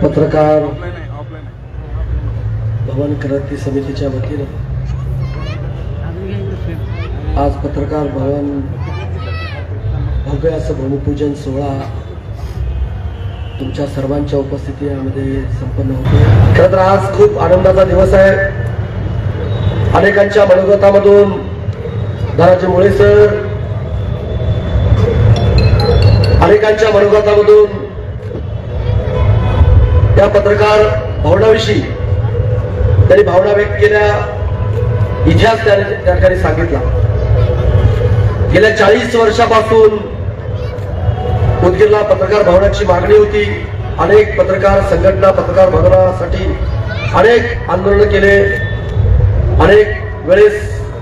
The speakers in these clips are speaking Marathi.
पत्रकार भवन क्रांती समितीच्या वतीने आज पत्रकार भवन भव्य असं भूमिपूजन सोहळा तुमच्या सर्वांच्या उपस्थितीमध्ये संपन्न होतो। खरं तर आज खूप आनंदाचा दिवस आहे। अनेकांच्या मनोगतामधून धनाजी मुळे सर, अनेकांच्या मनोगतामधून त्या पत्रकार भवनाविषयी त्यांनी भावना व्यक्त केल्या, इतिहास त्या ठिकाणी सांगितला। गेल्या 40 वर्षापासून उदगीरला पत्रकार भवनाची मागणी होती। अनेक पत्रकार संघटना पत्रकार भवनासाठी अनेक आंदोलन केले, अनेक वेळेस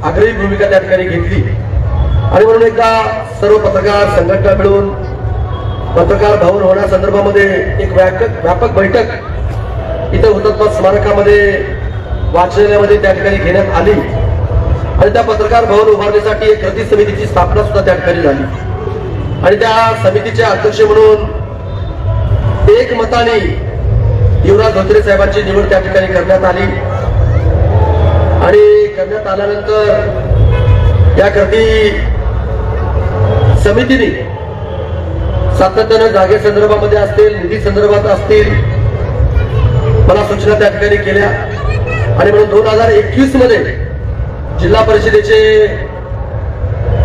आग्रही भूमिका त्या ठिकाणी घेतली आणि म्हणून एकदा सर्व पत्रकार संघटना मिळून पत्रकार भवन होण्यासंदर्भामध्ये एक व्यापक बैठक इथे हुतात्मा स्मारकामध्ये वाचनालयामध्ये त्या ठिकाणी घेण्यात आली आणि त्या पत्रकार भवन उभारण्यासाठी एक कृती समितीची स्थापना सुद्धा त्या ठिकाणी झाली आणि त्या समितीचे अध्यक्ष म्हणून एक मताने युवराज धोत्रे साहेबांची निवड त्या ठिकाणी करण्यात आली आणि करण्यात आल्यानंतर या कृती समितीने सातत्याने जागे संदर्भामध्ये असतील, निधी संदर्भात असतील, मला सूचना त्या ठिकाणी केल्या आणि म्हणून 2021 मध्ये जिल्हा परिषदेचे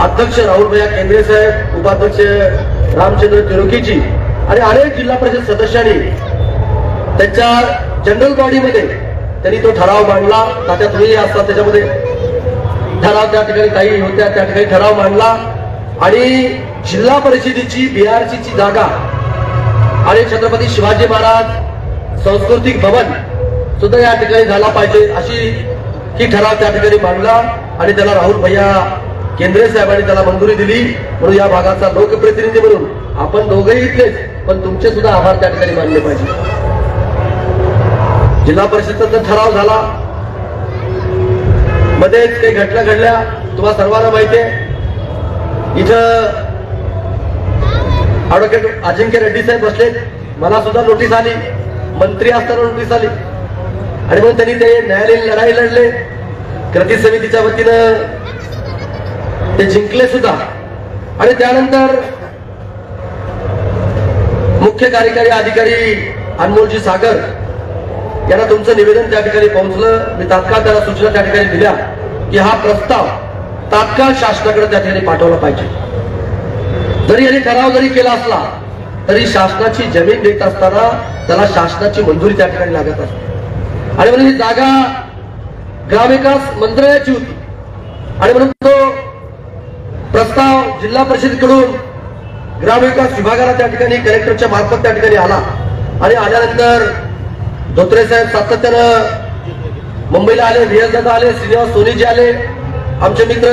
अध्यक्ष राहुल भैया केंद्रे साहेब, उपाध्यक्ष रामचंद्र तिरुकीजी आणि अनेक जिल्हा परिषद सदस्यांनी त्यांच्या जनरल बॉडीमध्ये त्यांनी तो ठराव मांडला। तात्या तुम्ही असतात त्याच्यामध्ये ठराव त्या ठिकाणी काही होत्या, त्या ठिकाणी ठराव मांडला आणि जिल्हा परिषदेची BRC ची जागा आणि छत्रपती शिवाजी महाराज सांस्कृतिक भवन सुद्धा या ठिकाणी झाला पाहिजे अशी ही ठराव त्या ठिकाणी मांडला आणि त्याला राहुल भैया केंद्रे साहेबांनी त्याला मंजुरी दिली। म्हणून या भागाचा लोकप्रतिनिधी म्हणून आपण दोघेही इथलेच, पण तुमचे सुद्धा आभार त्या ठिकाणी मानले पाहिजे। जिल्हा परिषदेचा ठराव झाला, मध्येच काही घटना घडल्या, तुम्हाला सर्वांना माहिती आहे। इथं ॲडव्होकेट अजिंक्य रेड्डी साहेब बसले, मला सुद्धा नोटीस आली, मंत्री असताना नोटीस आली आणि मग त्यांनी ते न्यायालयीन लढाई लढले, कृती समितीच्या वतीनं ते जिंकले सुद्धा आणि त्यानंतर मुख्य कार्यकारी अधिकारी अनमोलजी सागर यांना तुमचं निवेदन त्या ठिकाणी पोहोचलं। मी तात्काळ त्याला सूचना त्या ठिकाणी दिल्या की हा प्रस्ताव तात्काळ शासनाकडे त्या ठिकाणी पाठवला पाहिजे। जरी यांनी ठराव जरी केला असला तरी शासनाची जमीन देत असताना त्याला शासनाची मंजुरी त्या ठिकाणी लागत असते आणि म्हणून ही जागा ग्रामविकास मंत्रालयाची होती आणि म्हणून तो प्रस्ताव जिल्हा परिषदेकडून ग्रामविकास विभागाला त्या ठिकाणी कलेक्टरच्या मार्फत त्या ठिकाणी आला आणि आल्यानंतर धोत्रे साहेब सातत्यानं मुंबईला आले, रियाजदादा आले, श्रीनिवास सोनीजी आले, आमचे मित्र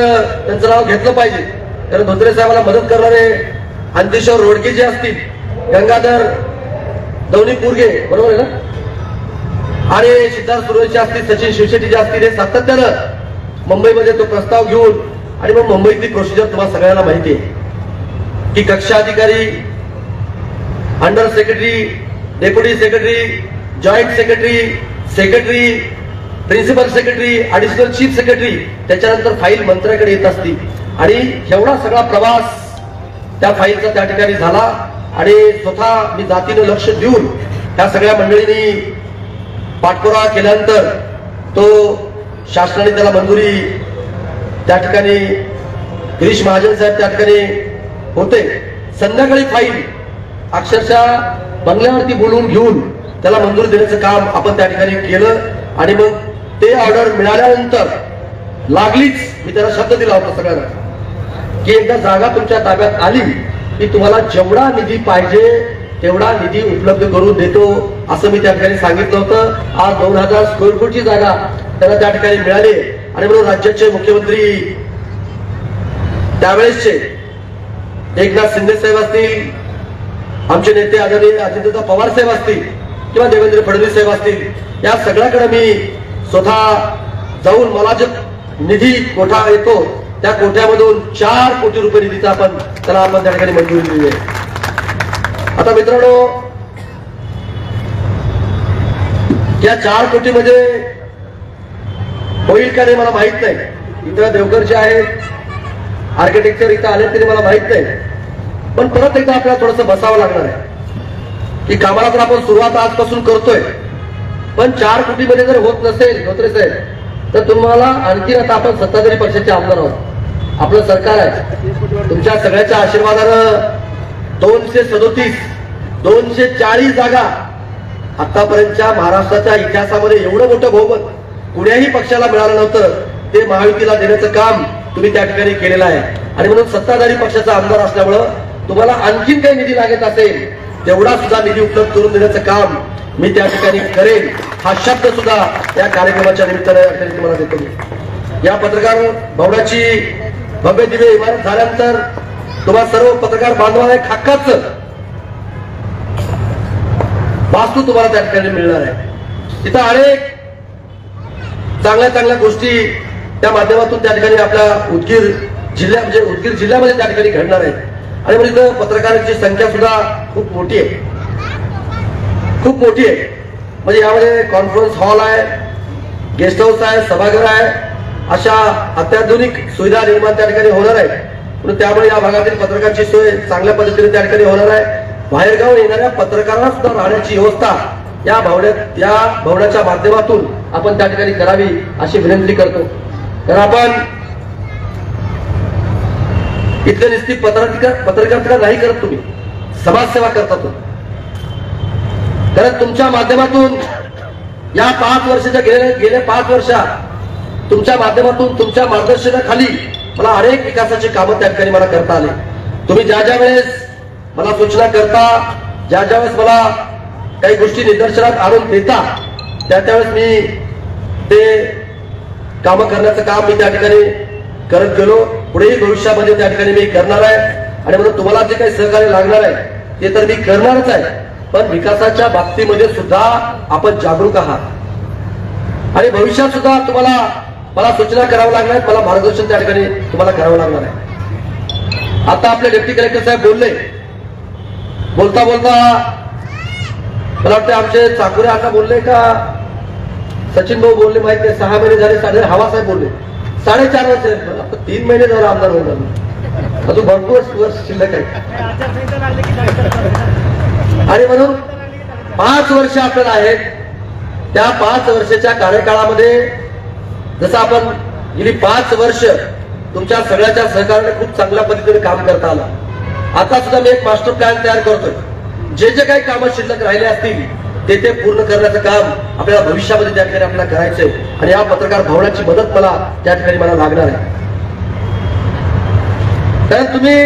त्यांचं नाव घेतलं पाहिजे कारण धोत्रे साहेबांना मदत करणारे अंतेश्वर रोडके जे असतील, गंगाधर दौनी पुरगे बरोबर आहे ना, आणि सिद्धार्थ सुरेश असतील, सचिन शिवशेट्टी जे असतील, हे सातत्यानं मुंबईमध्ये तो प्रस्ताव घेऊन आणि मग मुंबईतली प्रोसिजर तुम्हाला सगळ्यांना माहिती आहे की कक्षा अधिकारी, under secretary, deputy secretary, joint secretary, secretary, principal secretary, additional chief secretary, त्याच्यानंतर फाईल मंत्र्याकडे येत असती आणि एवढा सगळा प्रवास त्या फाईलचा त्या ठिकाणी झाला आणि स्वतः मी जातीनं लक्ष देऊन त्या सगळ्या मंडळींनी पाठपुरावा केल्यानंतर तो शासनाने त्याला मंजुरी त्या ठिकाणी गिरीश महाजन साहेब त्या ठिकाणी होते। संध्याकाळी फाईल अक्षरशः बंगल्यावरती बोलवून घेऊन त्याला मंजुरी देण्याचं काम आपण त्या ठिकाणी केलं आणि मग ते ऑर्डर मिळाल्यानंतर लागलीच मी त्याला शब्द दिला होता सगळ्यांना की एकदा जागा तुमच्या ताब्यात आली की तुम्हाला जेवढा निधी पाहिजे तेवढा निधी उपलब्ध करून देतो असं मी त्या ठिकाणी सांगितलं होतं। आज 2000 स्क्वेअर फूटची जागा त्याला त्या ठिकाणी मिळाली आणि म्हणून राज्याचे मुख्यमंत्री त्यावेळेसचे एकनाथ शिंदे साहेब असतील, आमचे नेते आदरणीय अजितदादा पवार साहेब असतील किंवा देवेंद्र फडणवीस साहेब असतील, या सगळ्याकडे मी स्वतः जाऊन मला जे निधी कोठा येतो त्या कोठ्यामधून 4 कोटी रुपये निधीचा त्याला आपण त्या ठिकाणी मंजुरी दिली आहे। आता मित्रांनो या 4 कोटीमध्ये होईल का नाही मला माहित नाही. इथं देवकर जे आहेत आर्किटेक्चर इथं आले तरी मला माहित नाही. पण परत एकदा आपल्याला थोडंसं बसावं लागणार आहे की कामाला तर आपण सुरुवात आजपासून करतोय, पण 4 कोटीमध्ये जर होत नसेल धोत्रे साहेब तर तुम्हाला आणखी आता आपण सत्ताधारी पक्षाचे आमदार आहोत, आपलं सरकार आहे, तुमच्या सगळ्याच्या आशीर्वादानं 237 240 जागा आतापर्यंतच्या महाराष्ट्राच्या इतिहासामध्ये एवढं मोठं बहुमत कुण्याही पक्षाला मिळालं नव्हतं. ते महायुतीला देण्याचं काम तुम्ही त्या ठिकाणी केलेलं आहे. आणि म्हणून सत्ताधारी पक्षाचा आमदार असल्यामुळं तुम्हाला आणखीन काही निधी लागत असेल तेवढा सुद्धा निधी उपलब्ध करून देण्याचं काम मी त्या ठिकाणी करेन. हा शब्द सुद्धा या कार्यक्रमाच्या निमित्ताने तुम्हाला देतो. या पत्रकार भवनाची भव्य दिव्य इमारत झाल्यानंतर तुम्हा सर्व पत्रकार बांधवांना एक हक्काचं वास्तू तुम्हाला त्या ठिकाणी मिळणार आहे. तिथं अनेक चांगल्या चांगल्या गोष्टी त्या माध्यमातून त्या ठिकाणी आपल्या उदगीर जिल्ह्यामध्ये त्या ठिकाणी घडणार आहेत. आणि म्हणजे इथं पत्रकारांची संख्या सुद्धा खूप मोठी आहे, खूप मोठी आहे. म्हणजे यामध्ये कॉन्फरन्स हॉल आहे, गेस्ट हाऊस आहे, सभागृह आहे, अशा अत्याधुनिक सुविधा निर्माण त्या ठिकाणी होणार आहे. म्हणून त्यामुळे या भागातील पत्रकारांची सोय चांगल्या पद्धतीने त्या ठिकाणी होणार आहे. बाहेरगाव येणाऱ्या पत्रकारांना सुद्धा राहण्याची व्यवस्था या भवनाच्या माध्यमातून आपण त्या ठिकाणी करावी अशी विनंती करतो. कारण आपण इथले नुसती पत्रकारिता नाही करत, तुम्ही समाजसेवा करता. कारण तुमच्या माध्यमातून या 5 वर्षाच्या गेल्या 5 वर्षात तुमच्या माध्यमातून तुमच्या मार्गदर्शनाखाली मला अनेक विकासाची कामं त्या ठिकाणी मला करता आले. तुम्ही ज्या ज्या वेळेस मला सूचना करता, ज्या ज्या वेळेस मला काही गोष्टी निदर्शनात आणून देता, त्यावेळेस मी ते कामं करण्याचं काम मी त्या ठिकाणी करत गेलो. पुढेही भविष्यामध्ये त्या ठिकाणी मी करणार आहे. आणि म्हणून तुम्हाला जे काही सहकार्य लागणार आहे ते तर मी करणारच आहे. पण विकासाच्या बाबतीमध्ये सुद्धा आपण जागरूक आहात आणि भविष्यात सुद्धा तुम्हाला मला सूचना करावं लागणार आहेत, मला मार्गदर्शन त्या ठिकाणी तुम्हाला करावं लागणार आहे. आता आपले डेप्टी कलेक्टर साहेब बोलले, बोलता बोलता मला वाटतं आमचे चाकुरे अण्णा बोलले का सचिन भाऊ बोलले माहित नाही, 6 महिने झाले. हवा साहेब बोलले 4.5 वर्ष, 3 महिने झाले आमदार होऊन, अजून भरपूर वर्ष शिल्लक आहे. आणि म्हणून 5 वर्ष आपल्याला आहेत. त्या 5 वर्षाच्या कार्यकाळामध्ये जसं आपण गेली 5 वर्ष तुमच्या सगळ्याच्या सहकार्याने खूप चांगल्या पद्धतीने काम करता आलं. आता सुद्धा मी एक मास्टर प्लॅन तयार करतोय. जे जे काही कामं शिल्लक राहिले असतील ते पूर्ण करण्याचं काम आपल्याला भविष्यामध्ये त्या ठिकाणी आपल्याला करायचंय. आणि या पत्रकार भवनाची मदत मला त्या ठिकाणी मला लागणार आहे. कारण तुम्ही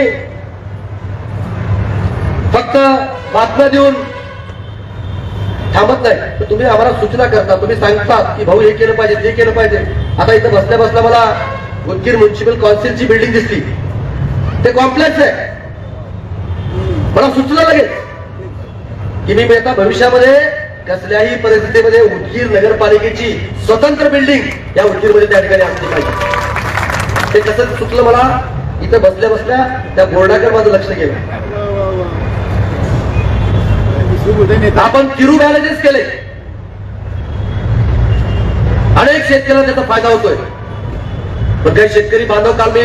फक्त बातम्या देऊन थांबत नाही, तर तुम्ही आम्हाला सूचना करता, तुम्ही सांगतात की भाऊ हे केलं पाहिजे, ते केलं पाहिजे. आता इथं बसल्या बसल्या मला उदगीर म्युन्सिपल काउन्सिलची बिल्डिंग दिसली, ते कॉम्प्लेक्स आहे. मला सूचना लागेल की मी आता भविष्यामध्ये कसल्याही परिस्थितीमध्ये उदगीर नगरपालिकेची स्वतंत्र बिल्डिंग या उदगीरमध्ये त्या ठिकाणी असली पाहिजे. ते कसं सुचलं मला, इथं बसल्या बसल्या त्या बोर्डाकडे माझं लक्ष गेलं. आपण किरू बॅरेजेस केले, अनेक शेतकऱ्यांना त्याचा फायदा होतोय. पण काही शेतकरी बांधव काल मी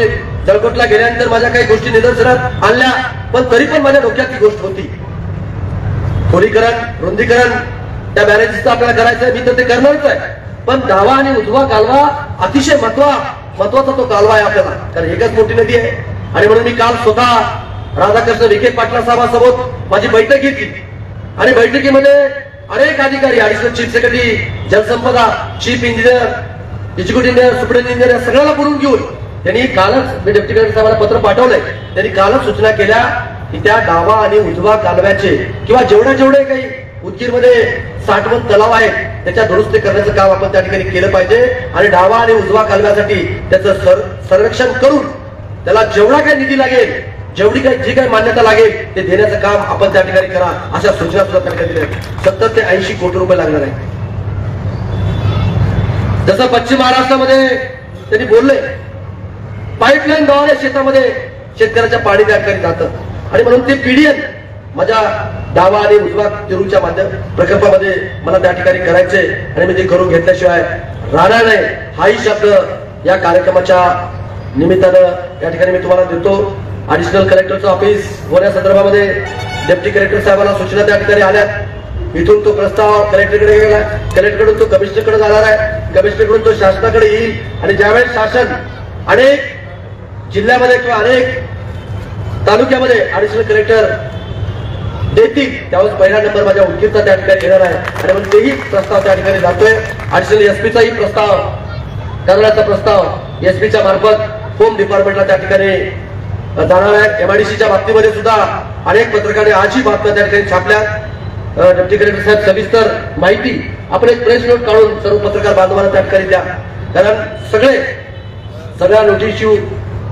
जळकोटला गेल्यानंतर माझ्या काही गोष्टी निदर्शनात आणल्या, पण तरी पण माझ्या डोक्यात ती गोष्ट होती. खोलीकरण, रुंदीकरण त्या बॅरेजेसचं आपल्याला करायचं आहे, मी तर ते करणारच आहे. पण डावा आणि उजवा कालवा अतिशय महत्वाचा तो कालवा आहे आपल्याला, कारण एकच मोठी नदी आहे. आणि म्हणून मी काल स्वतः राधाकृष्ण विखे पाटला साहेबांसोबत माझी बैठक घेतली. आणि बैठकीमध्ये अनेक अधिकारी, ऍडिशनल चीफ सेक्रेटरी, जलसंपदा, chief engineer, executive engineer, superintendent engineer, या सगळ्याला बोलून घेऊन त्यांनी कालच, मी डेप्टी कलेक्टर साहेबांना पत्र पाठवलंय, त्यांनी कालच सूचना केल्या की त्या डावा आणि उजवा कालव्याचे किंवा जेवढे काही उदगीरमध्ये साठवण तलाव आहेत त्याच्या दुरुस्ती करण्याचं काम आपण त्या ठिकाणी केलं पाहिजे. आणि डावा आणि उजवा कालव्यासाठी त्याचं संरक्षण करून त्याला जेवढा काही निधी लागेल, जी काही मान्यता लागेल ते देण्याचं काम आपण त्या ठिकाणी करा, अशा सूचना सुद्धा त्या ठिकाणी दिल्या. 70 ते 80 कोटी रुपये लागणार आहे. जसं पश्चिम महाराष्ट्रामध्ये त्यांनी बोलले, पाईपलाईन द्वारे शेतामध्ये शेतकऱ्याच्या पाणी त्या ठिकाणी जातं. आणि म्हणून ते पीडीएन माझ्या डावा आणि उजवा तिरूच्या माध्यम प्रकल्पामध्ये मला त्या ठिकाणी करायचे आणि मी ते करून घेतल्याशिवाय राहणार नाही हाही शब्द या कार्यक्रमाच्या निमित्तानं या ठिकाणी मी तुम्हाला देतो. ऍडिशनल कलेक्टरचं ऑफिस होण्या संदर्भामध्ये डेप्टी कलेक्टर साहेबांना सूचना त्या ठिकाणी आल्यात. इथून तो प्रस्ताव कलेक्टरकडे गेला, कलेक्टरकडून तो कमिशनरकडे जाणार आहे, कमिशनरकडून तो शासनाकडे येईल आणि ज्यावेळेस शासन अनेक जिल्ह्यामध्ये किंवा अनेक तालुक्यामध्ये ऍडिशनल कलेक्टर देतील त्यावेळेस पहिला नंबर माझ्या उदगीरचा त्या ठिकाणी येणार आहे आणि मग तेही प्रस्ताव त्या ठिकाणी जातोय. ऍडिशनल एसपीचाही प्रस्ताव करण्याचा प्रस्ताव एसपीच्या मार्फत होम डिपार्टमेंटला त्या ठिकाणी जाणार आहे. एमआयडीसीच्या बाबतीमध्ये सुद्धा अनेक पत्रकारांनी आजही बातम्या त्या ठिकाणी छापल्या. डेप्टी कलेक्टर साहेब सविस्तर माहिती आपण एक प्रेस नोट काढून सर्व पत्रकार बांधवांना त्या ठिकाणी द्या, कारण सगळ्या नोटीस इश्यू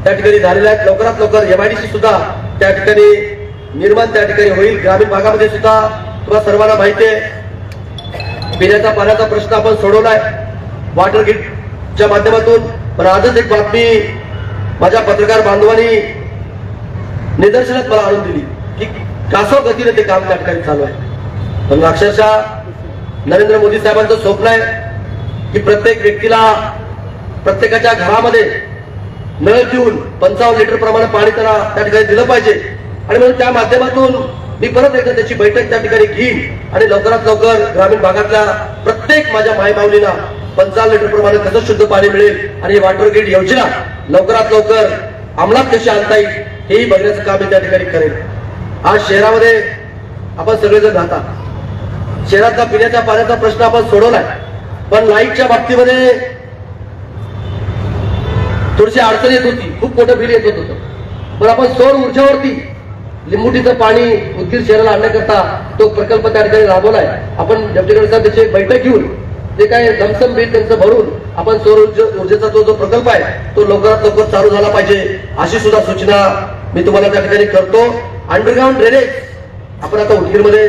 त्या ठिकाणी झालेल्या आहेत. लवकरात लवकर एमआयडीसी सुद्धा त्या ठिकाणी निर्माण त्या ठिकाणी होईल. ग्रामीण भागामध्ये सुद्धा तुम्हाला सर्वांना माहिती आहे पिण्याच्या पाण्याचा प्रश्न आपण सोडवलाय वॉटर ग्रीडच्या माध्यमातून. पण आजच एक बातमी माझ्या पत्रकार बांधवांनी निदर्शनात मला आणून दिली की कासव गतीने ते काम त्या ठिकाणी चालू आहे. पण अक्षरशः नरेंद्र मोदी साहेबांचं स्वप्न आहे की प्रत्येक व्यक्तीला प्रत्येकाच्या घरामध्ये नळ देऊन 55 लिटर प्रमाणे पाणी त्यांना त्या ठिकाणी दिलं पाहिजे. आणि म्हणून त्या माध्यमातून मी परत एकदा त्याची बैठक त्या ठिकाणी घेईन आणि लवकरात लवकर ग्रामीण भागातल्या प्रत्येक माझ्या मायमाऊलींना 55 लिटर प्रमाणे कसं शुद्ध पाणी मिळेल आणि वॉटर ग्रीड योजना लवकरात लवकर अंमलात कशी आणता येईल हेही बघण्याचं काम मी त्या ठिकाणी करेन. आज शहरामध्ये आपण सगळेजण राहता, शहरातला पिण्याच्या पाण्याचा प्रश्न आपण सोडवलाय, पण लाईटच्या बाबतीमध्ये थोडीशी अडचण येत होती, खूप मोठं बिल येत होतं. पण आपण सौर ऊर्जेवरती लिंबुटीचं पाणी उदगीर शहराला आणण्याकरता तो प्रकल्प त्या ठिकाणी राबवलाय. आपण डेप्टी कलेक्टर त्याची एक बैठक घेऊन ते काय लमसम बिल त्यांचं भरून आपण सौर ऊर्जेचा जो प्रकल्प आहे तो लवकरात लवकर चालू झाला पाहिजे अशी सुद्धा सूचना मी तुम्हाला त्या ठिकाणी करतो. अंडरग्राऊंड ड्रेनेज आपण आता उदगीरमध्ये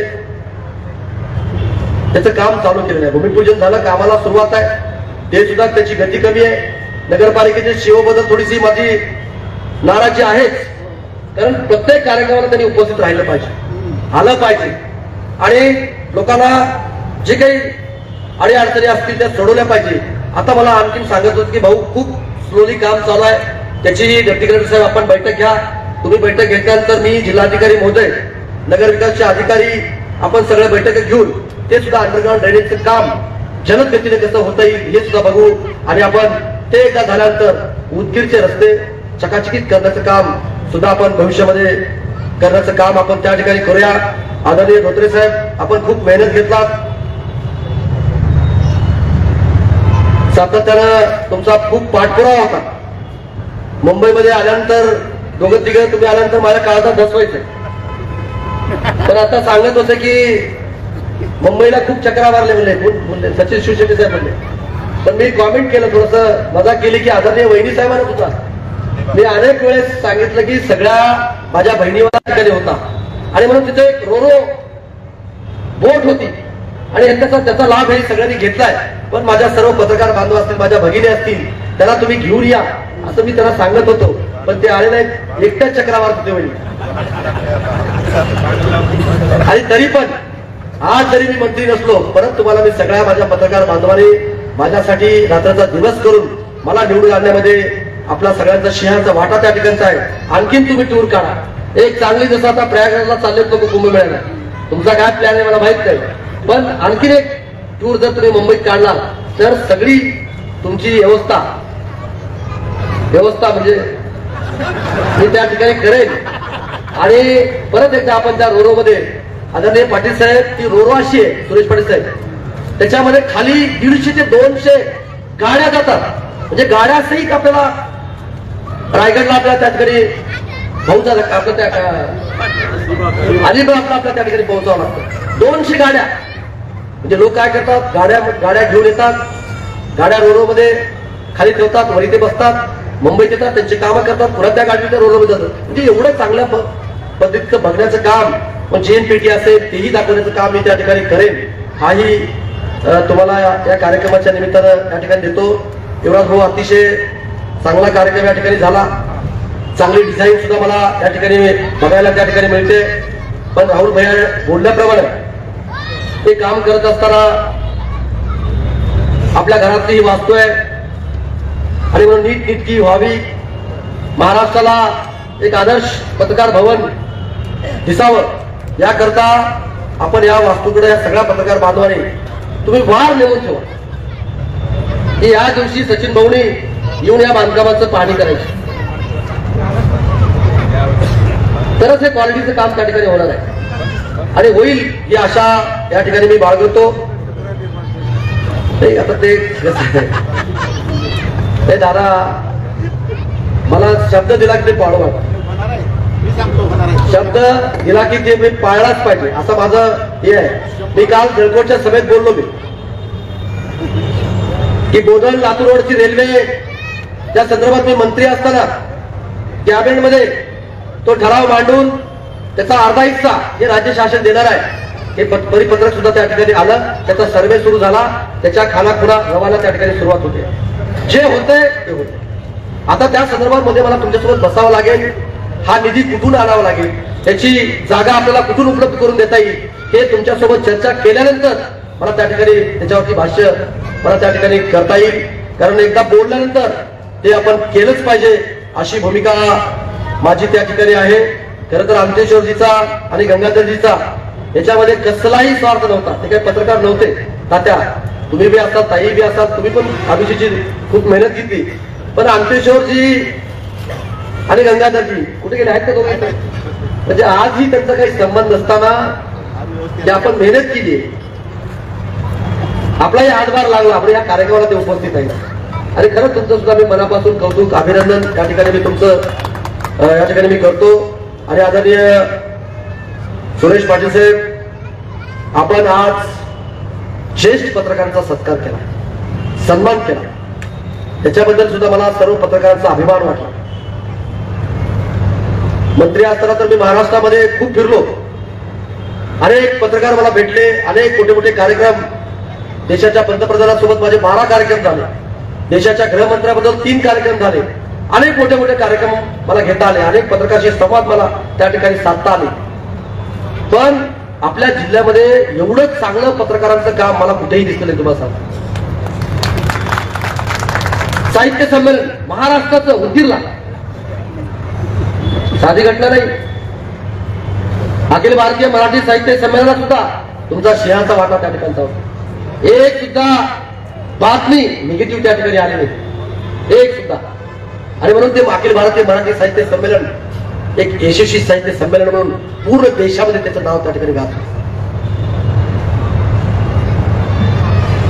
त्याचं काम चालू केलेलं आहे, भूमिपूजन झालं, कामाला सुरुवात आहे. ते सुद्धा त्याची गती कमी आहे. नगरपालिकेच्या शिवबद्दल थोडीशी माझी नाराजी आहेच, कारण प्रत्येक कार्यक्रमाला त्यांनी उपस्थित राहिलं पाहिजे, आलं पाहिजे आणि लोकांना जे काही अडीअडचणी असतील त्या सोडवल्या पाहिजे. आता मला आणखी सांगत होत की भाऊ खूप स्लोली काम चालू आहे, त्याची डेप्टी कलेक्टर साहेब आपण बैठक घ्या. तुम्ही बैठक घेतल्यानंतर मी जिल्हाधिकारी महोदय, नगर विकासचे अधिकारी आपण सगळ्या बैठका घेऊन ते सुद्धा अंडरग्राऊंड ड्रेनेजचं काम जलद गतीने कसं होता येईल हे सुद्धा बघू आणि आपण ते एकदा झाल्यानंतर उदगीरचे रस्ते चकाचकीत करण्याचं काम सुद्धा आपण भविष्यामध्ये करण्याचं काम आपण त्या ठिकाणी करूया. आदरणीय धोत्रे साहेब आपण खूप मेहनत घेतलात, सातत्यानं तुमचा खूप पाठपुरावा होता. मुंबईमध्ये आल्यानंतर दोघं तिघं तुम्ही आल्यानंतर माझ्या काळात बसवायचं, पण आता सांगत होते की मुंबईला खूप चक्रा मारले म्हणले सचिन शिवशेट्टी साहेब म्हणले. पण मी कॉमेंट केलं, थोडस मजा केली की आदरणीय वहिनी साहेबांना सुद्धा मी अनेक वेळेस सांगितलं की सगळ्या माझ्या बहिणीवर ठिकाणी होता आणि म्हणून तिथे एक रोरो बोट होती आणि त्याचा लाभ हे सगळ्यांनी घेतलाय. पण माझ्या सर्व पत्रकार बांधव असतील, माझ्या भगिनी असतील, त्याला तुम्ही घेऊन या असं मी त्यांना सांगत होतो, पण ते आले नाहीत. एकट्याच चक्रावर होते वहिनी. आणि तरी पण आज जरी मी मंत्री नसलो परत तुम्हाला मी सगळ्या माझ्या पत्रकार बांधवांनी माझ्यासाठी रात्रीचा दिवस करून मला निवडून आणण्यामध्ये आपला सगळ्यांचा सिंहाचा वाटा त्या ठिकाणचा आहे. आणखीन तुम्ही टूर काढा, एक चांगली जसं आता प्रयागराजला चालले लोक कुंभमेळ्याला, तुमचा काय प्लॅन आहे मला माहित नाही, पण आणखीन एक टूर जर तुम्ही मुंबईत काढला तर सगळी तुमची व्यवस्था म्हणजे मी त्या ठिकाणी करेन. आणि परत एकदा आपण त्या रोरो मध्ये आदरणीय पाटील साहेब, ती रोरो अशी आहे सुरेश पाटील साहेब, त्याच्यामध्ये खाली 150 ते 200 गाड्या जातात. म्हणजे गाड्या सहित आपल्याला रायगडला आपल्याला त्या ठिकाणी भाऊचा आपल्या त्या अलिबाग आपल्या त्या ठिकाणी पोहोचावं लागतं. 200 गाड्या. म्हणजे लोक काय करतात, गाड्या घेऊन येतात, गाड्या रोरो मध्ये खाली ठेवतात, वरी ते बसतात, मुंबईत येतात, त्यांची कामं करतात, पुन्हा त्या गाडीच्या रोरो मध्ये जातात. म्हणजे एवढं चांगल्या पद्धतीचं बघण्याचं काम, पण जेएनपीटी असेल तेही दाखवण्याचं काम मी त्या ठिकाणी करेन. हाही तुम्हाला या कार्यक्रमाच्या निमित्तानं या ठिकाणी देतो. युवराज भाऊ अतिशय चांगला कार्यक्रम या ठिकाणी झाला, चांगली डिझाईन सुद्धा मला या ठिकाणी बघायला त्या ठिकाणी मिळते. पण राहुल भैया बोलल्याप्रमाणे ते काम करत असताना आपल्या घरातली ही वास्तू आहे आणि म्हणून नीटनेटकी व्हावी, महाराष्ट्राला एक आदर्श पत्रकार भवन दिसावं याकरता आपण या वास्तूकडे या सगळ्या पत्रकार बांधवाने तुम्ही वार नेऊन ठेवा की या दिवशी सचिन भाऊनी येऊन या बांधकामाचं पाहणी करायची, तरच हे क्वालिटीचं काम त्या ठिकाणी होणार आहे आणि होईल ही आशा या ठिकाणी मी बाळगतो. आता ते दादा मला शब्द दिला की ते पाळू, शब्द दिला की ते मी पाळलाच पाहिजे असं माझं हे आहे. मी काल जळकोटच्या सभेत बोललो मी की बोधन लातूर रोडची रेल्वे त्या संदर्भात मी मंत्री असताना कॅबिनेटमध्ये तो ठराव मांडून त्याचा अर्धा हिस्सा हे राज्य शासन देणार आहे हे परिपत्रक सुद्धा त्या ठिकाणी आलं, त्याचा सर्वे सुरू झाला, त्याच्या खानाखुणा रवाना त्या ठिकाणी सुरुवात होते. जे होते ते होते. आता त्या संदर्भामध्ये मला तुमच्यासोबत बसावं लागेल, हा निधी कुठून आणावा लागेल, त्याची जागा आपल्याला कुठून उपलब्ध करून देता येईल हे तुमच्यासोबत चर्चा केल्यानंतर मला त्या ठिकाणी त्याच्यावरती भाष्य मला त्या ठिकाणी करता येईल. कारण एकदा बोलल्यानंतर ते आपण केलंच पाहिजे अशी भूमिका माझी त्या ठिकाणी आहे. खरं तर अंतेश्वरजीचा आणि गंगाधरजीचा याच्यामध्ये कसलाही स्वार्थ नव्हता. ते काही पत्रकार नव्हते. तात्या तुम्ही बी असाल, ताई बी असाल, तुम्ही पण अभिषेकची खूप मेहनत घेतली, पण अंतेश्वरजी आणि गंगाधरजी कुठे गेले आहेत का दोघे? म्हणजे आजही त्यांचा काही संबंध नसताना जे आपण मेहनत केली, आपलाही हातभार लागला, आपण या कार्यक्रमाला ते उपस्थित आहे आणि खरंच तुमचं सुद्धा मी मनापासून कौतुक अभिनंदन या ठिकाणी मी तुमचं या ठिकाणी मी करतो. आणि आदरणीय सुरेश पाटील साहेब, आपण आज ज्येष्ठ पत्रकारांचा सत्कार केला, सन्मान केला, त्याच्याबद्दल सुद्धा मला सर्व पत्रकारांचा अभिमान वाटला. मंत्री असताना तर मी महाराष्ट्रामध्ये खूप फिरलो, अनेक पत्रकार मला भेटले, अनेक मोठे मोठे कार्यक्रम, देशाच्या पंतप्रधानांसोबत माझे 12 कार्यक्रम झाले, देशाच्या गृहमंत्र्याबद्दल 3 कार्यक्रम झाले, अनेक मोठे मोठे कार्यक्रम मला घेता आले, अनेक पत्रकारांशी संवाद मला त्या ठिकाणी साधता आले. पण आपल्या जिल्ह्यामध्ये एवढं चांगलं पत्रकारांचं काम मला कुठेही दिसलं नाही. तुम्हाला सांगा, साहित्य संमेलन महाराष्ट्राचं उद्दिरला, साधी घटना नाही. अखिल भारतीय मराठी साहित्य संमेलनात सुद्धा तुमचा सिंहाचा वाटा त्या ठिकाणचा होता. एक सुद्धा बातमी निगेटिव्ह त्या ठिकाणी आली नाही, एक सुद्धा. आणि म्हणून ते अखिल भारतीय मराठी साहित्य संमेलन एक यशस्वी साहित्य संमेलन म्हणून पूर्ण देशामध्ये त्याचं नाव त्या ठिकाणी गाजलं.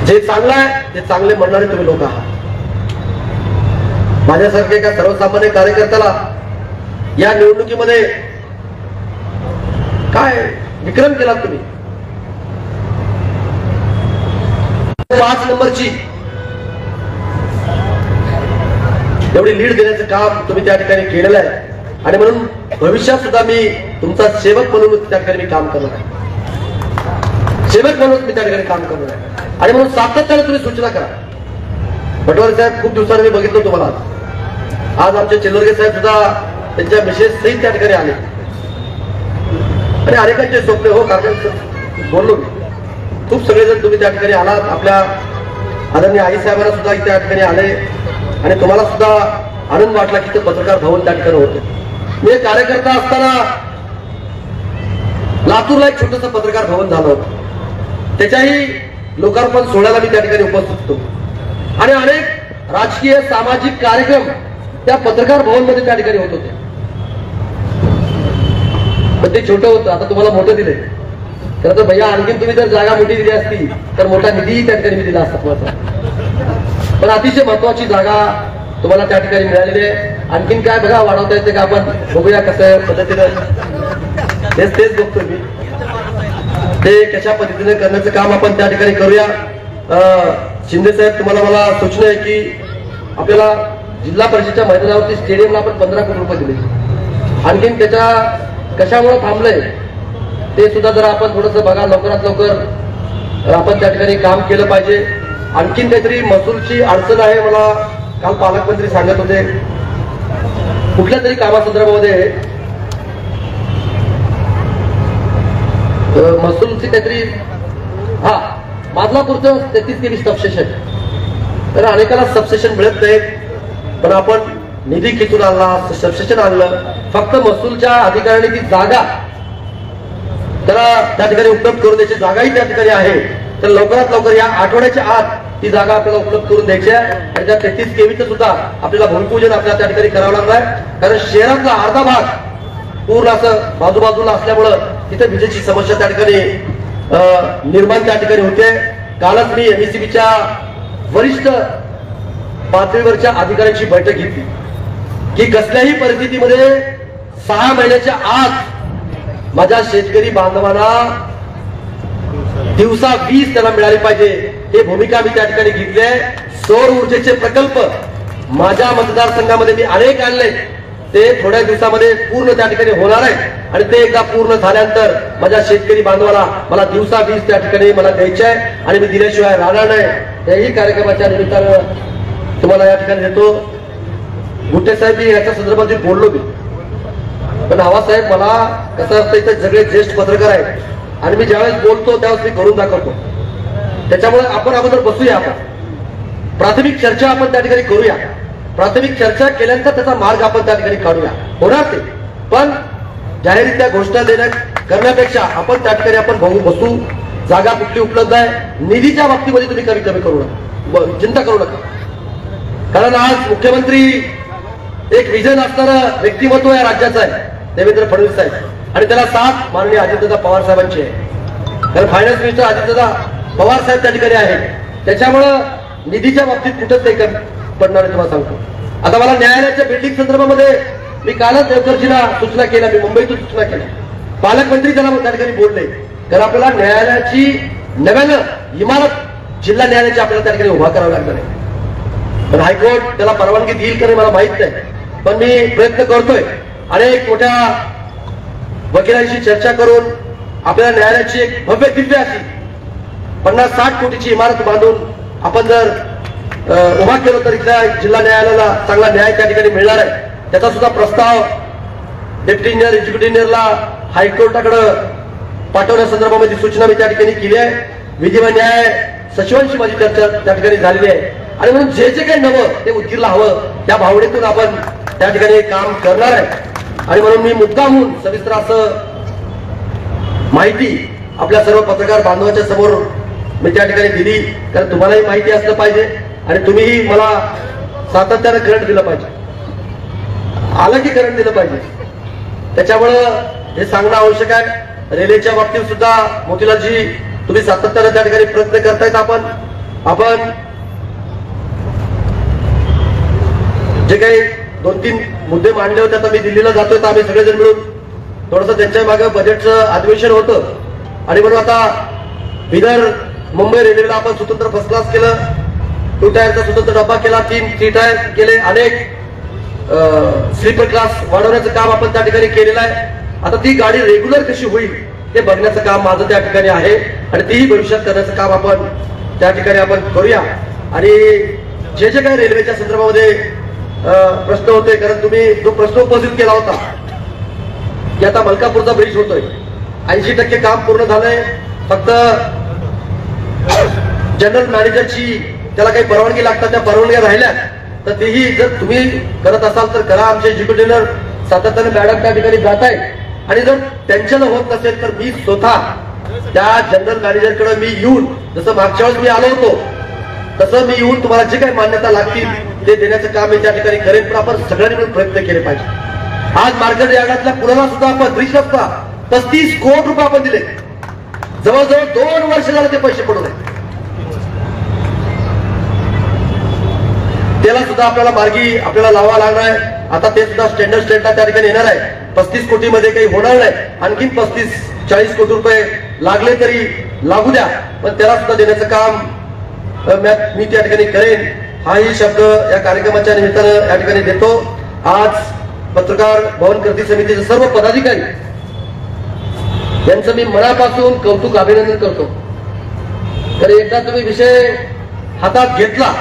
जे चांगलं आहे ते चांगले म्हणणारे तुम्ही लोक आहात. माझ्यासारखे एका सर्वसामान्य कार्यकर्त्याला या निवडणुकीमध्ये काय विक्रम केला तुम्ही. 5 नंबरची एवढी लीड देण्याचं काम तुम्ही त्या ठिकाणी केलेलं आहे आणि म्हणून भविष्यात सुद्धा मी तुमचा सेवक म्हणून त्या ठिकाणी मी काम करणार आहे, सेवक म्हणून मी त्या ठिकाणी काम करणार आहे. आणि म्हणून सातत्याने तुम्ही सूचना करा. पटवारी साहेब, खूप दिवसांनी मी बघितलं तुम्हाला. आज आमचे चिल्लरगे साहेब सुद्धा त्यांच्या मिसेस सहित त्या ठिकाणी आले आणि अनेकांचे स्वप्न हो कारण बोललो मी. खूप सगळेजण तुम्ही त्या ठिकाणी आलात. आपल्या आदरणीय आई साहेबांना सुद्धा त्या ठिकाणी आले आणि तुम्हाला सुद्धा आनंद वाटला की ते पत्रकार भवन त्या ठिकाणी होते. मी कार्यकर्ता असताना लातूरला एक छोटंसं पत्रकार भवन झालं होतं, त्याच्याही लोकार्पण सोहळ्याला मी त्या ठिकाणी उपस्थित होतो आणि अनेक राजकीय सामाजिक कार्यक्रम त्या पत्रकार भवन मध्ये त्या ठिकाणी होत होते. पण ते छोटं होतं, आता तुम्हाला मोठं दिलंय. खरं तर भैया आणखीन तुम्ही जर जागा मोठी दिली असती तर मोठा निधीही त्या ठिकाणी मी दिला असता. पण अतिशय महत्वाची जागा तुम्हाला त्या ठिकाणी मिळालेली आहे. आणखीन काय बघा वाढवता येते का आपण बघूया कसं पद्धतीनं. तेच बघतोय मी, ते कशा पद्धतीने करण्याचं काम आपण त्या ठिकाणी करूया. शिंदे साहेब, तुम्हाला मला सूचना आहे की आपल्याला जिल्हा परिषदेच्या मैदानावरती स्टेडियमला आपण 15 कोटी रुपये दिले. आणखीन त्याच्या कशामुळे थांबलंय ते सुद्धा जरा आपण थोडंसं बघा. लवकरात लवकर आपण त्या ठिकाणी काम केलं पाहिजे. आणखीन काहीतरी महसूलची अडचण आहे, मला काल पालकमंत्री सांगत होते. कुठल्या तरी कामासंदर्भामध्ये महसूलची काहीतरी मादलापूरचं 33 KV सबस्टेशन, तर अनेकाला सबस्टेशन मिळत नाहीत, पण आपण निधी खेचून आणला, सबस्टेशन आणलं. फक्त महसूलच्या अधिकाऱ्यांनी ती जागा त्याला त्या ठिकाणी उपलब्ध करून द्यायची, जागाही त्या ठिकाणी आहे. तर लवकरात लवकर या आठवड्याच्या आत ती जागा आपल्याला उपलब्ध करून द्यायची आहे. आणि त्या 33 KVचं सुद्धा आपल्याला भूमिपूजन आपल्याला त्या ठिकाणी करावं लागणार आहे. कारण शहरातला अर्धा भाग पूर्ण असं बाजूबाजूला असल्यामुळं तिथे विजेची समस्या त्या ठिकाणी निर्माण त्या ठिकाणी होते. कालच मी MECBच्या वरिष्ठ पातळीवरच्या अधिकाऱ्यांची बैठक घेतली की कसल्याही परिस्थितीमध्ये 6 महिन्याच्या आत माझ्या शेतकरी बांधवांना दिवसा 20 त्यांना मिळाली पाहिजे, हे भूमिका मी त्या ठिकाणी घेतली आहे. सौर ऊर्जेचे प्रकल्प माझ्या मतदारसंघामध्ये मी अनेक आणले, ते थोड्या दिवसामध्ये पूर्ण त्या ठिकाणी होणार आहे. आणि ते एकदा पूर्ण झाल्यानंतर माझ्या शेतकरी बांधवाला मला दिवसा 20 त्या ठिकाणी मला द्यायचे आहे आणि मी दिल्याशिवाय राहणार नाही. याही कार्यक्रमाच्या निमित्तानं तुम्हाला या ठिकाणी देतो. गुट्टे साहेब मी याच्या संदर्भात बोललो मी, पण आवाजसाहेब मला कसं असतं, इथे सगळे ज्येष्ठ पत्रकार आहेत आणि मी ज्यावेळेस बोलतो त्यावेळेस मी करून दाखवतो. त्याच्यामुळे आपण अगोदर बसूया, आपण प्राथमिक चर्चा आपण त्या ठिकाणी करूया. प्राथमिक चर्चा केल्यानंतर त्याचा मार्ग आपण त्या ठिकाणी काढूया. होणार ते, पण जाहीररित्या घोषणा करण्यापेक्षा आपण त्या ठिकाणी आपण बसू. जागा कुठली उपलब्ध आहे, निधीच्या बाबतीमध्ये तुम्ही कमी करू नका, चिंता करू नका. कारण आज मुख्यमंत्री एक विजन असणारं व्यक्तिमत्व या राज्याचं आहे, देवेंद्र फडणवीस साहेब, आणि त्याला साथ माननीय अजितदादा पवार साहेबांची आहे. कारण फायनान्स मिनिस्टर अजितदादा पवार साहेब त्या ठिकाणी आहेत. त्याच्यामुळं निधीच्या बाबतीत कुठंच नाही पडणार आहे. तुम्हाला सांगतो, आता मला न्यायालयाच्या बिल्डिंग संदर्भामध्ये मी कालच देवकरजीला सूचना केल्या, मी मुंबईतून सूचना केल्या. पालकमंत्री त्याला त्या ठिकाणी बोलले, कारण आपल्याला न्यायालयाची नव्यानं इमारत जिल्हा न्यायालयाची आपल्याला त्या ठिकाणी उभा करावी लागणार आहे. पण हायकोर्ट त्याला परवानगी देईल का नाही मला माहित नाही, पण मी प्रयत्न करतोय. अनेक मोठ्या वकिलांशी चर्चा करून आपल्याला न्यायालयाची एक भव्य दिव्य अशी 50-60 कोटीची इमारत बांधून आपण जर उभा केलं तर इथल्या जिल्हा न्यायालयाला चांगला न्याय त्या ठिकाणी मिळणार आहे. त्याचा सुद्धा प्रस्ताव डेप्युटी इंजिनियर, एक्झिक्युटिव्ह इंजिनियरला हायकोर्टाकडे पाठवण्यासंदर्भामध्ये सूचना मी त्या ठिकाणी केली आहे. विधी व न्याय सचिवांशी माझी चर्चा त्या ठिकाणी झालेली आहे. आणि म्हणून जे जे काही नवं ते उद्गीरला हवं, त्या भावनेतून आपण त्या ठिकाणी काम करणार आहे. आणि म्हणून मी मुद्दामहून सविस्तर असं माहिती आपल्या सर्व पत्रकार बांधवांच्या समोर मी त्या ठिकाणी दिली, कारण तुम्हालाही माहिती असलं पाहिजे आणि तुम्हीही मला सातत्यानं करंट दिलं पाहिजे, आलं की करंट दिलं पाहिजे. त्याच्यामुळं हे सांगणं आवश्यक आहे. रेल्वेच्या बाबतीत सुद्धा मोतीलालजी तुम्ही सातत्यानं त्या ठिकाणी प्रयत्न करतायत. आपण जे काही 2-3 मुद्दे मांडले होते, आता मी दिल्लीला जातोय, तर आम्ही सगळेजण मिळून थोडंसं त्यांच्या मागे बजेटचं अधिवेशन होतं आणि म्हणून आता बिदर मुंबई रेल्वेला आपण स्वतंत्र फर्स्ट क्लास केलं, 2 टायरचा स्वतंत्र डब्बा केला, 3 टायर केले, अनेक स्लीपर क्लास वाढवण्याचं काम आपण त्या ठिकाणी केलेलं आहे. आता ती गाडी रेग्युलर कशी होईल हे बघण्याचं काम माझं त्या ठिकाणी आहे आणि तेही भविष्यात करण्याचं काम आपण त्या ठिकाणी आपण करूया. आणि जे जे काही रेल्वेच्या संदर्भामध्ये प्रश्न होते, कारण तुम्ही जो प्रश्न उपस्थित केला होता की आता मलकापूरचा ब्रिज होतोय, 80% काम पूर्ण झालंय, फक्त जनरल मॅनेजरची त्याला काही परवानगी लागतात, त्या परवानग्या राहिल्या तर तेही जर तुम्ही करत असाल तर करा. आमचे एक्झिक्युटिव्ह सातत्याने मॅडम त्या ठिकाणी जात आहे आणि जर त्यांच्यानं होत नसेल तर मी स्वतः त्या जनरल मॅनेजरकडे मी येऊन, जसं मागच्या वेळेस मी आलो होतो तसं मी येऊन तुम्हाला जे काही मान्यता लागतील ते देण्याचं काम मी त्या ठिकाणी करेन. पण आपण सगळ्यांनी मिळून प्रयत्न केले पाहिजे. आज मार्केट यार्डातल्या पुण्याला सुद्धा आपण ब्रिज रस्ता 35 कोटी रुपये आपण दिले, जवळजवळ 2 वर्ष झाले ते पैसे पडून आहे. त्याला सुद्धा आपल्याला मार्गी आपल्याला लावावं लागणार आहे. आता ते सुद्धा स्टँडर्ड स्टेटला त्या ठिकाणी येणार आहे. 35 कोटीमध्ये काही होणार नाही, आणखीन 35-40 कोटी रुपये लागले तरी लागू द्या, पण त्याला सुद्धा देण्याचं काम मी त्या ठिकाणी करेन. हाही शब्द या कार्यक्रमाच्या निमित्तानं या ठिकाणी देतो. आज पत्रकार भवन कृती समितीचे सर्व पदाधिकारी यांचं मी मनापासून कौतुक अभिनंदन करतो. तर एकदा तुम्ही विषय हातात घेतला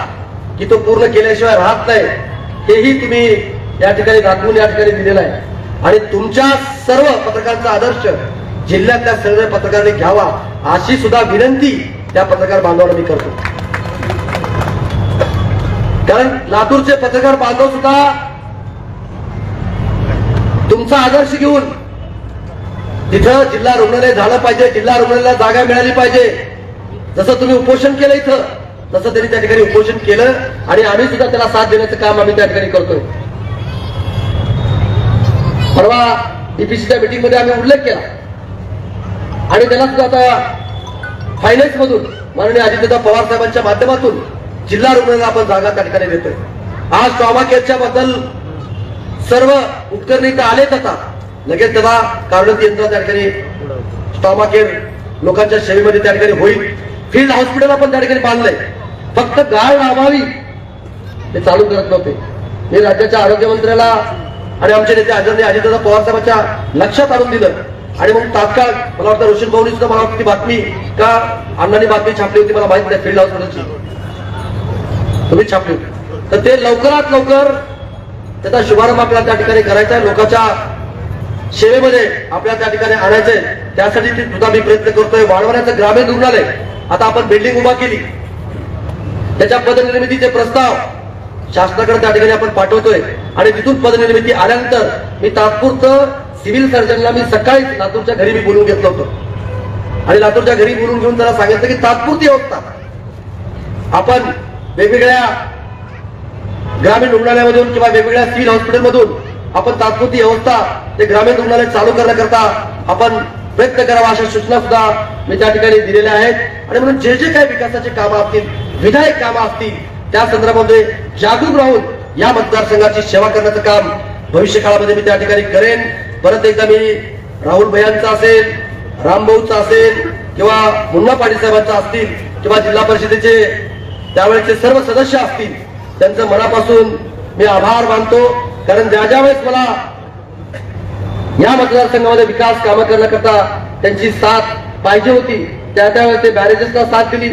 की तो पूर्ण केल्याशिवाय राहत नाही, हेही तुम्ही या ठिकाणी दाखवून या ठिकाणी दिलेला आहे. आणि तुमच्या सर्व पत्रकारांचा आदर्श जिल्ह्यातल्या सर्व पत्रकारांनी घ्यावा अशी सुद्धा विनंती त्या पत्रकार बांधवांना मी करतो. कारण लातूरचे पत्रकार बांधव सुद्धा तुमचा आदर्श घेऊन तिथं जिल्हा रुग्णालय झालं पाहिजे, जिल्हा रुग्णालयाला जागा मिळाली पाहिजे. जसं तुम्ही उपोषण केलं इथं तसं त्यांनी त्या ठिकाणी उपोषण केलं आणि आम्ही सुद्धा त्याला साथ देण्याचं काम आम्ही त्या ठिकाणी करतोय. परवा डीपीसीच्या मीटिंग मध्ये आम्ही उल्लेख केला आणि त्याला सुद्धा आता फायनान्स मधून माननीय अजितदादा पवार साहेबांच्या माध्यमातून जिल्हा रुग्णालयाला आपण जागा त्या ठिकाणी देतोय. आज ट्रॉमा केअरच्या बद्दल सर्व उपकरणे इथं आलेत, आता लगेच त्याला कार्डिओ यंत्र त्या ठिकाणी ट्रॉमा केअर लोकांच्या सेवेमध्ये त्या ठिकाणी होईल. फील्ड हॉस्पिटल आपण त्या ठिकाणी बांधलंय, फक्त गाळ लावावी ते चालू करत नव्हते. मी राज्याच्या आरोग्यमंत्र्याला आणि आमचे नेते आदरणीय अजितदादा पवार साहेबांच्या लक्षात आणून दिलं आणि मग तात्काळ मला वाटतं रोशन भाऊनी सुद्धा मला ती बातमी का अण्णांनी बातमी छापली होती मला माहित नाही, फील्ड हॉस्पिटलची तुम्ही छापली होती. तर ते लवकरात लवकर त्याचा शुभारंभ आपल्याला त्या ठिकाणी करायचा आहे, लोकांच्या सेवेमध्ये आपल्याला त्या ठिकाणी आणायचंय. त्यासाठी सुद्धा मी प्रयत्न करतोय. वाढवण्याचं ग्रामीण रुग्णालय आता आपण बिल्डिंग उभा केली, त्याच्या पदनिर्मितीचे प्रस्ताव शासनाकडे त्या ठिकाणी आपण पाठवतोय आणि तिथून पदनिर्मिती आल्यानंतर मी तात्पुरतं सिव्हिल सर्जनला मी सकाळी लातूरच्या घरी मी बोलून घेतलं होतं आणि लातूरच्या घरी बोलून घेऊन त्याला सांगितलं की तात्पुरती व्यवस्था आपण वेगवेगळ्या ग्रामीण रुग्णालयामधून किंवा वेगवेगळ्या सिव्हिल हॉस्पिटलमधून आपण तात्पुरती व्यवस्था ते ग्रामीण रुग्णालय चालू करण्याकरता आपण प्रयत्न करावा अशा सूचना सुद्धा मी त्या ठिकाणी दिलेल्या आहेत. आणि म्हणून जे जे काही विकासाचे कामं असतील, विधायक कामं असतील, त्या संदर्भामध्ये जागरूक राहून या मतदारसंघाची सेवा करण्याचं काम भविष्य काळामध्ये मी त्या ठिकाणी करेन. परत एकदा मी राहुल भैयांचा असेल, रामभाऊचा असेल किंवा मुन्ना पाटील साहेबांचा असतील किंवा जिल्हा परिषदेचे त्यावेळेचे सर्व सदस्य असतील, त्यांचं मनापासून मी आभार मानतो. कारण ज्या वेळेस मला या मतदारसंघामध्ये विकास कामं करण्याकरता त्यांची साथ पाहिजे होती त्यावेळेस ते बॅरेजेसला साथ दिली,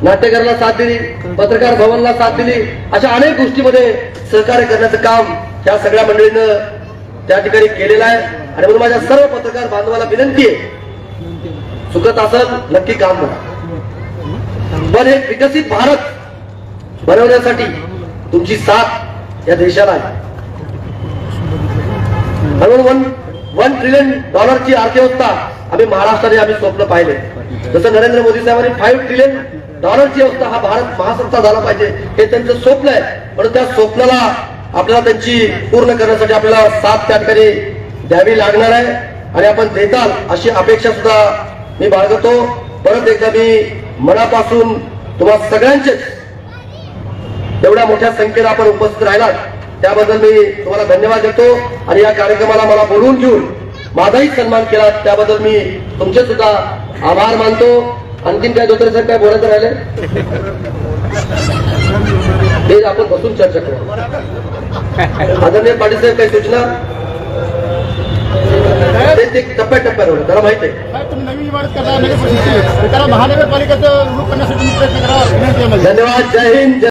नाट्यगृहाला साथ दिली, पत्रकार भवनला साथ दिली, अशा अनेक गोष्टीमध्ये सहकार्य करण्याचं काम या सगळ्या मंडळीनं त्या ठिकाणी केलेलं आहे. आणि म्हणून माझ्या सर्व पत्रकार बांधवाला विनंती आहे, चुकत असेल नक्की काम करा, पण एक विकसित भारत बनवण्यासाठी तुमची साथ या देशाला आहे. म्हणून $1 ट्रिलियन अर्थव्यवस्था आम्ही महाराष्ट्राने आम्ही स्वप्न पाहिले. जसं नरेंद्र मोदी साहेबांनी $5 ट्रिलियन व्यवस्था हा भारत महासत्ता झाला पाहिजे हे त्यांचं स्वप्न आहे. म्हणून त्या स्वप्नाला आपल्याला त्यांची पूर्ण करण्यासाठी आपल्याला साथ त्या ठिकाणी द्यावी लागणार आहे आणि आपण देताल अशी अपेक्षा सुद्धा मी बाळगतो. परत एकदा मी मनापासून तुम्हा सगळ्यांचेच एवढ्या मोठ्या संख्येने आपण उपस्थित राहिलात त्याबद्दल मी तुम्हाला धन्यवाद देतो आणि या कार्यक्रमाला मला बोलवून घेऊन माझाही सन्मान केला त्याबद्दल मी तुमचे सुद्धा आभार मानतो. आणखीन काय दुसरे साहेब काय बोलायचं राहिले ते आपण बसून चर्चा करू. आदरणीय पाटील साहेब काही सूचना ते टप्प्याटप्प्यावर त्याला माहिती आहे. तुम्ही नवीन इमारत करता महानगरपालिकेचं रूप करण्यासाठी प्रयत्न करा. धन्यवाद. जय हिंद.